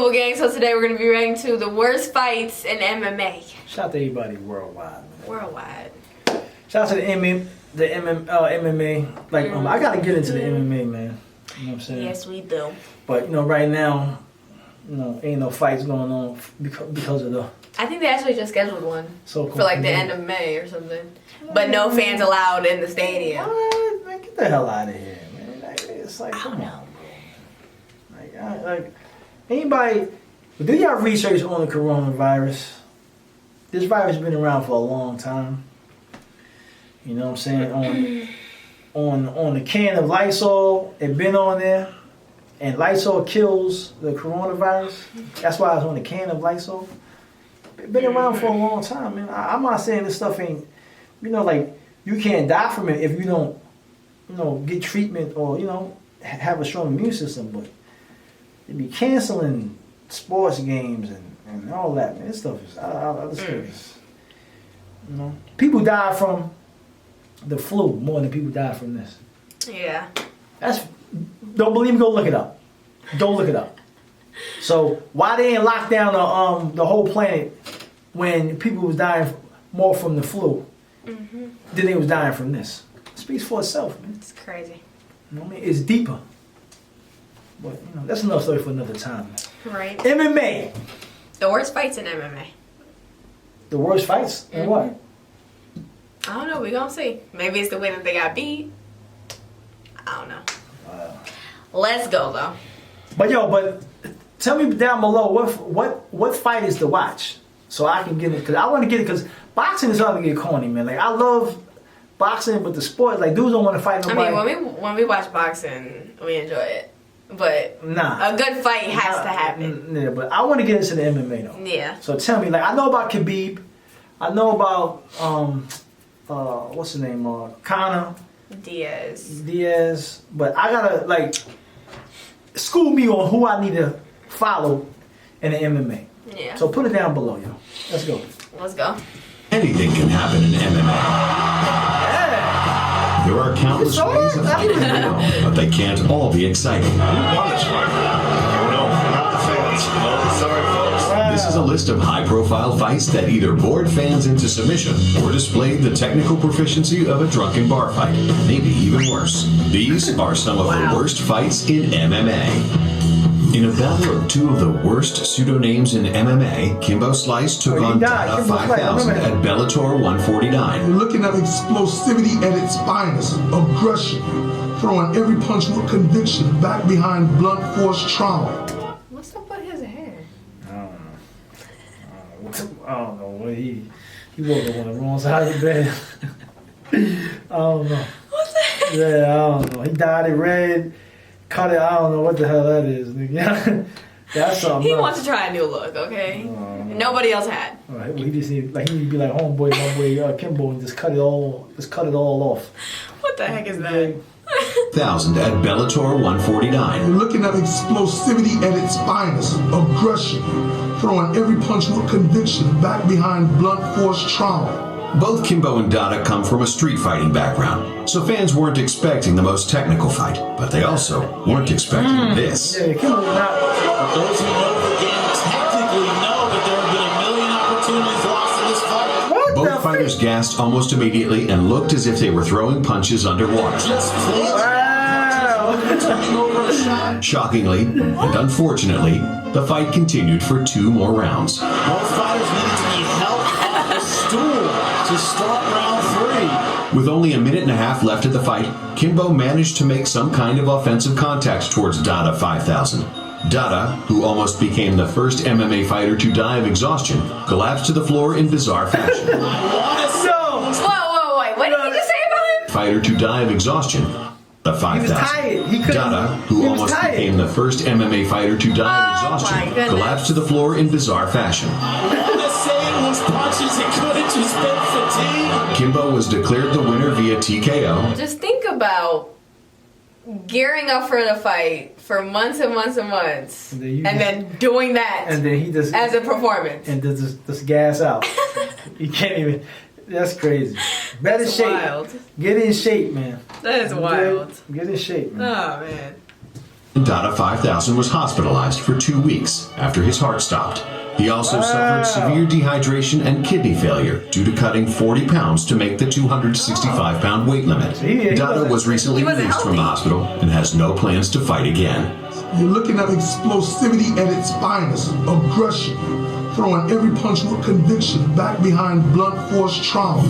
Cool, gang. So today we're going to be reacting to the worst fights in MMA. Shout out to everybody worldwide, man. Worldwide. Shout out to the MMA. Like, I got to get into the MMA, man. You know what I'm saying? Yes, we do. But, right now, ain't no fights going on because of the... I think they actually just scheduled one for like the end of May or something. But no fans allowed in the stadium. What? Man, get the hell out of here, man. It's like, come on, bro. Like, anybody... Do y'all research on the coronavirus? This virus has been around for a long time. You know what I'm saying? On the can of Lysol, it been on there. And Lysol kills the coronavirus. That's why it's on the can of Lysol. It's been around for a long time, man. I'm not saying this stuff ain't, like, you can't die from it if you don't, get treatment or, have a strong immune system. But they be canceling sports games and all that, man. This stuff is, I just think it's, people die from the flu more than people die from this. Yeah. Don't believe me, go look it up. Go look it up. So why they ain't locked down the whole planet when people was dying more from the flu than they was dying from this? It speaks for itself, man. It's crazy. You know what I mean? It's deeper. But that's another story for another time. Right. MMA. The worst fights in MMA. The worst fights? And what? I don't know. We gonna see. Maybe it's the way that they got beat. I don't know. Let's go though. But tell me down below what fight is to watch so I can get it, because I want to get it, because boxing is starting to get corny, man. Like, I love boxing, but the sport, like, dudes don't want to fight nobody. I mean, when we watch boxing, we enjoy it, but nah, a good fight has to happen. Yeah, but I want to get into the MMA though. Yeah. So tell me, like, I know about Khabib, I know about what's the name, Conor Diaz, but I gotta, like, school me on who I need to follow in the MMA. Yeah. So put it down below, yo. Let's go. Let's go. Anything can happen in MMA. Yeah. There are countless ways of fighting, but they can't all be exciting. Who won this fight? No, not the fans. Oh, sorry, folks. This is a list of high-profile fights that either bored fans into submission or displayed the technical proficiency of a drunken bar fight. Maybe even worse. These are some of the worst fights in MMA. In a battle of two of the worst pseudo-names in MMA, Kimbo Slice took on Dada 5000 at Bellator 149. You're looking at explosivity at its finest, aggression, throwing every punch with conviction, back behind blunt force trauma. What's up with his hair? I don't know. He woke up on the wrong side of the bed. I don't know. What's that? Yeah, I don't know. He dyed it red. Cut it, I don't know what the hell that is. That's something. He wants to try a new look, okay? Nobody else had. He just need, like, he need to be like homeboy, my boy Kimbo, and just cut it all off. What the heck is that? 1000 at Bellator 149. You're looking at explosivity at its finest, aggression, throwing every punch with conviction, back behind blunt force trauma. Both Kimbo and Dada come from a street fighting background, so fans weren't expecting the most technical fight, but they also weren't expecting this. Yeah, Kimbo not. Those who know the game technically know that there have been a million opportunities lost in this fight. Both fighters gassed almost immediately and looked as if they were throwing punches underwater. Shockingly, and unfortunately, the fight continued for 2 more rounds. Both fighters needed to be helped off the stool to start round 3. With only a minute and a half left of the fight, Kimbo managed to make some kind of offensive contact towards Dada 5000. Dada, who almost became the first MMA fighter to die of exhaustion, collapsed to the floor in bizarre fashion. Whoa, what did you just say about him? Fighter to die of exhaustion. The 5000. Dada, who almost became the first MMA fighter to die of exhaustion, collapsed to the floor in bizarre fashion. Kimbo was declared the winner via TKO. Just think about gearing up for the fight for months and months and months, and then doing that, and then he just as a performance, and just gas out. You can't even. That's crazy. Better shape. Wild. Get in shape, man. That is wild. Get in shape, man. Oh man. and Dada 5000 was hospitalized for 2 weeks after his heart stopped. He also suffered severe dehydration and kidney failure due to cutting 40 pounds to make the 265-pound weight limit. Dada was recently released from the hospital and has no plans to fight again. You're looking at explosivity at its finest, aggression, throwing every punch with conviction back behind blunt force trauma.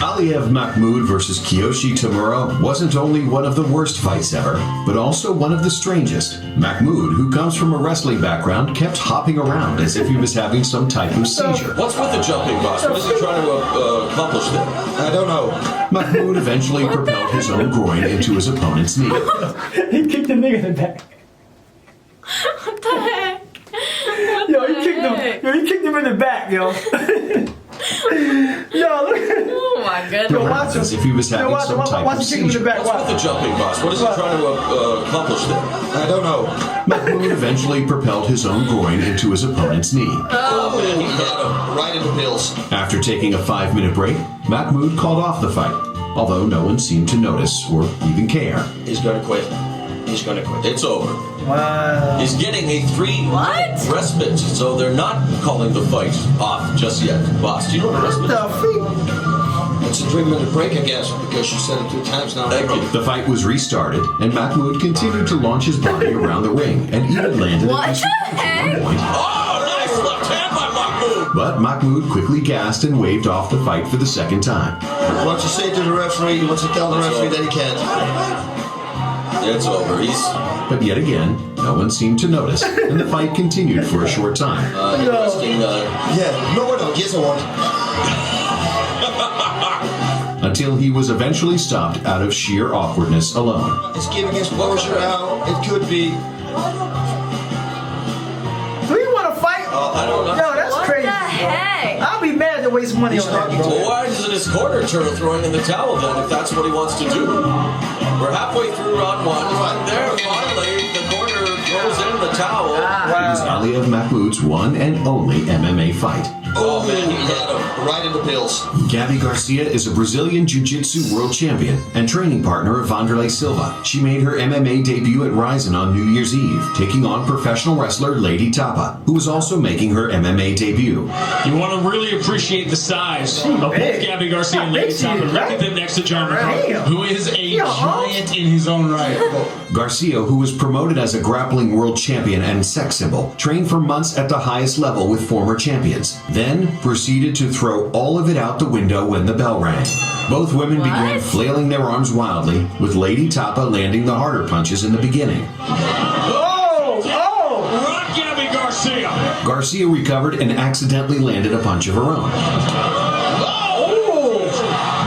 Aliyev Mahmoud versus Kiyoshi Tamura wasn't only one of the worst fights ever, but also one of the strangest. Mahmoud, who comes from a wrestling background, kept hopping around as if he was having some type of seizure. What's with the jumping, boss? What is he trying to accomplish there? I don't know. Mahmoud eventually propelled his own groin into his opponent's knee. He kicked the nigga in the back. What the heck? Yo, he kicked him. Yo, he kicked him in the back, yo. Yo, look. Oh my goodness. Yo, watch him. As if he was having some type of Watch him kick him in seizure. the back. What's with the jumping, boss? What is he trying to accomplish there? I don't know. Mahmoud eventually propelled his own groin into his opponent's knee. Oh, man, he got him right in the pills. After taking a 5-minute break, Mahmoud called off the fight, although no one seemed to notice or even care. He's going to quit. He's going to quit. It's over. Wow. He's getting a 3-minute respite, so they're not calling the fight off just yet. Boss, do you know what a respite The is? freak. It's a 3-minute break, I guess, because you said it 2 times now. Thank you. The fight was restarted, and Mahmoud continued to launch his body around the ring and even landed What a the heck? point. Oh, nice left hand by Mahmoud. But Mahmoud quickly gassed and waved off the fight for the second time. Once you say to the referee, once you tell the referee that he can't. It's over. But yet again, no one seemed to notice, and the fight continued for a short time. Interesting. Yes, I want. Until he was eventually stopped out of sheer awkwardness alone. It's giving exposure now. It could be. Do you want to fight? I don't know. Yo, that's What crazy. the heck? I'll be mad to waste money on that, bro. Well, why isn't his corner turtle throwing in the towel then, if that's what he wants to do? We're halfway through round 1. Right there, finally, the corner throws in the towel. It was Aliyev Mahmoud's one and only MMA fight. Oh, man, he had him right in the pills. Gabi Garcia is a Brazilian Jiu-Jitsu world champion and training partner of Vanderlei Silva. She made her MMA debut at Rizin on New Year's Eve, taking on professional wrestler Lady Tapa, who was also making her MMA debut. You want to really appreciate the size of both big. Gabi Garcia and How Lady big she Tapa. is, Look right? at them next to John Damn. McCarthy, who is a giant in his own right. Garcia, who was promoted as a grappling world champion and sex symbol, trained for months at the highest level with former champions, then proceeded to throw all of it out the window when the bell rang. Both women began flailing their arms wildly, with Lady Tapa landing the harder punches in the beginning. Rock Gabi Garcia. Garcia recovered and accidentally landed a punch of her own.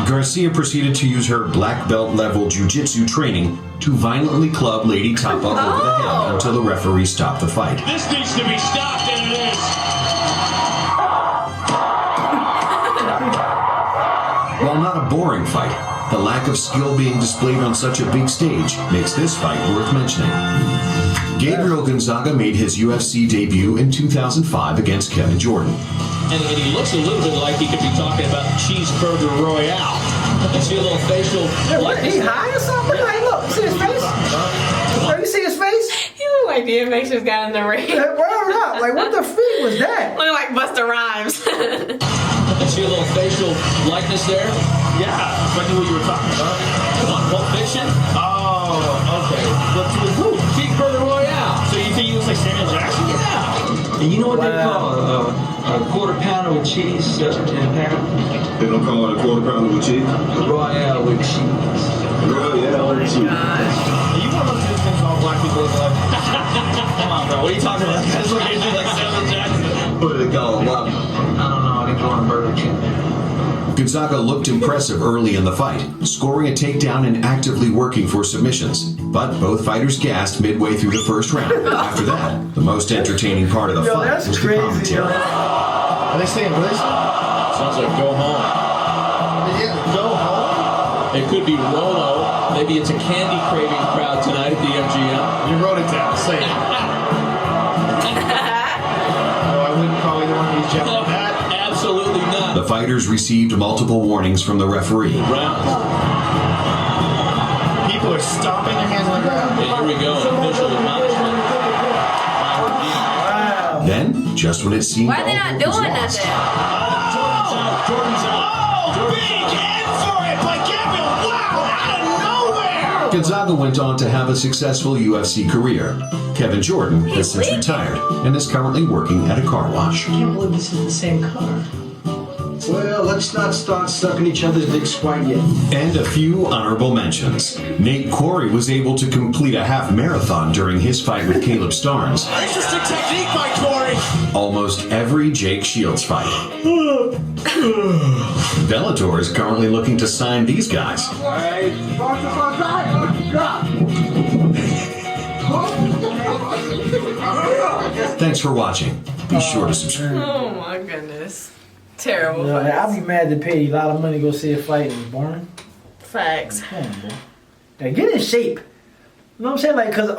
Garcia proceeded to use her black belt level jiu-jitsu training to violently club Lady Tapa over the head until the referee stopped the fight. This needs to be stopped, and it is. While not a boring fight, the lack of skill being displayed on such a big stage makes this fight worth mentioning. Gabriel Gonzaga made his UFC debut in 2005 against Kevin Jordan. And he looks a little bit like he could be talking about Cheeseburger Royale. You see a little facial. Hey, what? He high or something? Hey, look, see his face? Oh, you see his face? He looked like DMX just got in the ring. Hey, word up. Like, what the freak was that? Looking like Busta Rhymes. You see a little facial likeness there? Yeah, I knew what you were talking about. On Pulp Fiction? Oh, okay. But to who? Cheeseburger Royale. So you think he looks like Samuel Jackson? Yeah. And you know what they call a quarter pounder with cheese in a pan? They don't call it a quarter pounder with cheese. Royale with cheese. Royale with cheese. Are you one of those dudes thinks all black people look like? Come on, bro. What are you talking about? That's what you like Samuel Jackson. What do they call it? What? I don't know. I think we're on Burger King. Gonzaga looked impressive early in the fight, scoring a takedown and actively working for submissions. But both fighters gassed midway through the first round. After that, the most entertaining part of the Yo, fight that's was the crazy, commentary. Are they saying what is it? Sounds like go home. Go home? It could be Rolo. Maybe it's a candy craving crowd tonight at the MGM. You wrote it down. Say it. Oh, I wouldn't call either one of these gentlemen that. Absolutely not. The fighters received multiple warnings from the referee. Rounds. People People are stomping their hands on the ground. Here we go, an official admonishment. Wow. Then, just when it seemed Why are they all not hope was doing lost, nothing? Jordan's out. Oh, big in for it by Gavin. Wow, out of nowhere. Gonzaga went on to have a successful UFC career. Kevin Jordan has since leaking. retired and is currently working at a car wash. I can't believe this is the same car. Well, let's not start sucking each other's dicks quite yet. And a few honorable mentions. Nate Corey was able to complete a half marathon during his fight with Caleb Starnes. Interesting technique by Corey. Almost every Jake Shields fight. Bellator is currently looking to sign these guys. Thanks for watching. Be sure to subscribe. Oh my goodness. Terrible. You know, I'll be mad to pay a lot of money to go see a fight and it's boring. Facts. Come on, bro. Like, get in shape. You know what I'm saying? Like, cause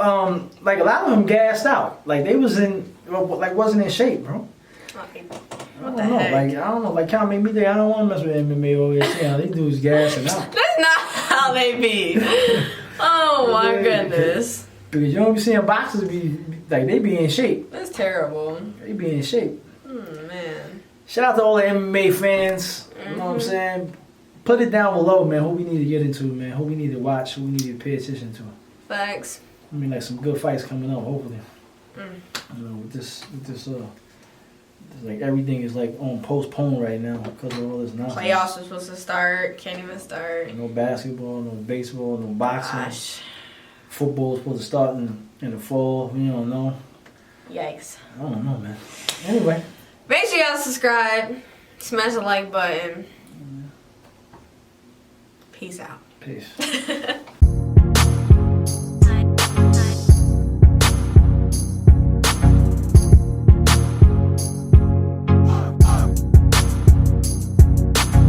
like a lot of them gassed out. Like they wasn't in shape, bro. Like, I what don't the know. heck? Like I don't know. Like kind of made me think I don't want to mess with MMA over here. See how they dudes gassing out. That's not how they be. Oh my goodness. Because you don't be seeing boxers be like they be in shape. That's terrible. They be in shape. Man. Shout out to all the MMA fans. You know what I'm saying? Put it down below, man. Who we need to get into, man. Who we need to watch. Who we need to pay attention to. Facts. I mean, like some good fights coming up, hopefully. Mm. You know, with this, it's like everything is like on postpone right now because of all this nonsense. Playoffs are supposed to start. Can't even start. No basketball, no baseball, no boxing. Gosh. Football's supposed to start in the fall. You don't know. Yikes. I don't know, man. Anyway. Make sure y'all subscribe. Smash the like button. Peace out. Peace.